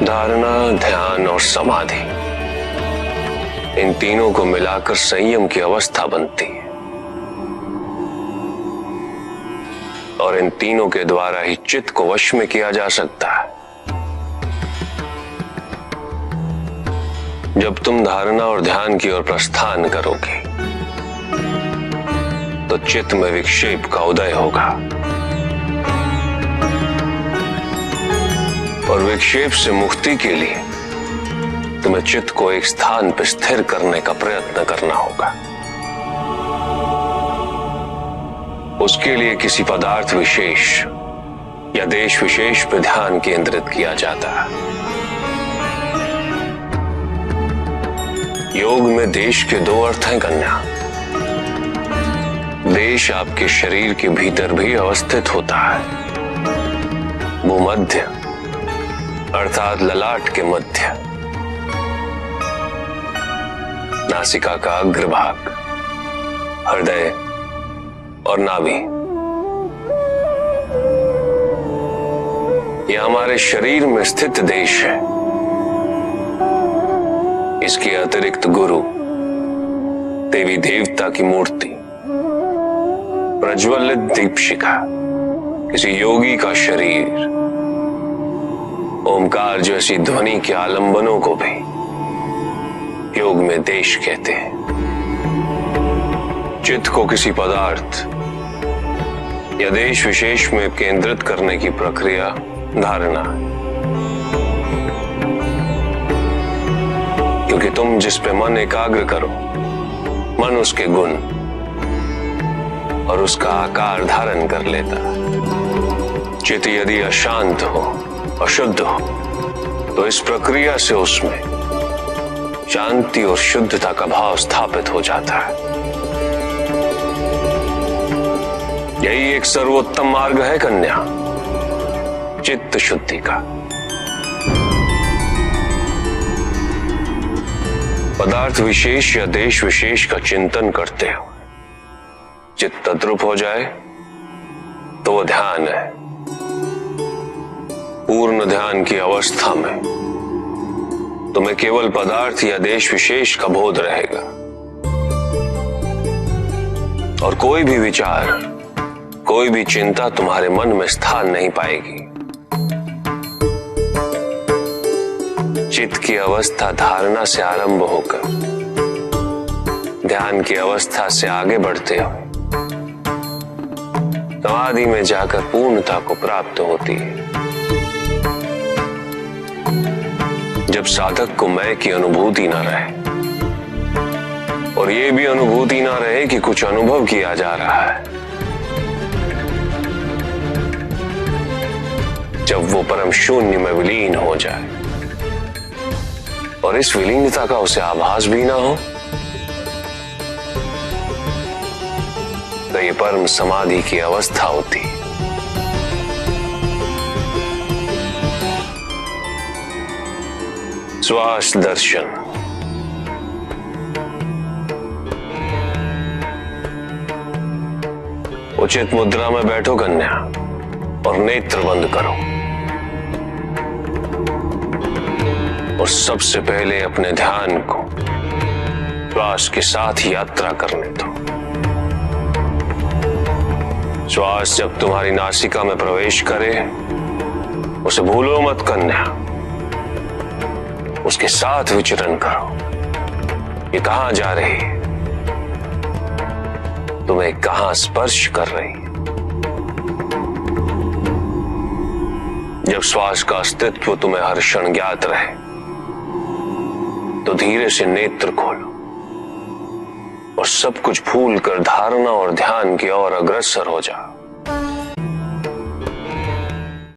धारणा, ध्यान और समाधि, इन तीनों को मिलाकर संयम की अवस्था बनती है और इन तीनों के द्वारा ही चित्त को वश में किया जा सकता है। जब तुम धारणा और ध्यान की ओर प्रस्थान करोगे तो चित्त में विक्षेप का उदय होगा और विक्षेप से मुक्ति के लिए तुम्हें चित्त को एक स्थान पर स्थिर करने का प्रयत्न करना होगा। उसके लिए किसी पदार्थ विशेष या देश विशेष पर ध्यान केंद्रित किया जाता है। योग में देश के दो अर्थ हैं कन्या। देश आपके शरीर के भीतर भी अवस्थित होता है। भूमध्य अर्थात ललाट के मध्य, नासिका का अग्रभाग, हृदय और नाभि, यह हमारे शरीर में स्थित देश है। इसके अतिरिक्त गुरु, देवी देवता की मूर्ति, प्रज्वलित दीपशिखा, किसी योगी का शरीर, ओमकार जैसी ध्वनि के आलंबनों को भी योग में देश कहते हैं। चित्त को किसी पदार्थ या देश विशेष में केंद्रित करने की प्रक्रिया धारणा है। क्योंकि तुम जिस पे मन एकाग्र करो, मन उसके गुण और उसका आकार धारण कर लेता है। चित्त यदि अशांत हो, अशुद्ध हो, तो इस प्रक्रिया से उसमें शांति और शुद्धता का भाव स्थापित हो जाता है। यही एक सर्वोत्तम मार्ग है कन्या, चित्त शुद्धि का। पदार्थ विशेष या देश विशेष का चिंतन करते हुए चित्त तद्रुप हो जाए तो वो ध्यान है। पूर्ण ध्यान की अवस्था में तुम्हें केवल पदार्थ या देश विशेष का बोध रहेगा और कोई भी विचार, कोई भी चिंता तुम्हारे मन में स्थान नहीं पाएगी। चित्त की अवस्था धारणा से आरंभ होकर ध्यान की अवस्था से आगे बढ़ते हुए समाधि में जाकर पूर्णता को प्राप्त होती है। जब साधक को मैं की अनुभूति न रहे और ये भी अनुभूति न रहे कि कुछ अनुभव किया जा रहा है, जब वो परम शून्य में विलीन हो जाए और इस विलीनता का उसे आभास भी ना हो, तो ये परम समाधि की अवस्था होती है। श्वास दर्शन। उचित मुद्रा में बैठो कन्या और नेत्र बंद करो और सबसे पहले अपने ध्यान को श्वास के साथ यात्रा करने दो। श्वास जब तुम्हारी नासिका में प्रवेश करे उसे भूलो मत कन्या, उसके साथ विचरण करो। ये कहां जा रही है, तुम्हें कहां स्पर्श कर रही है। जब श्वास का अस्तित्व तुम्हें हर क्षण ज्ञात रहे तो धीरे से नेत्र खोलो और सब कुछ भूलकर धारणा और ध्यान की ओर अग्रसर हो जाओ।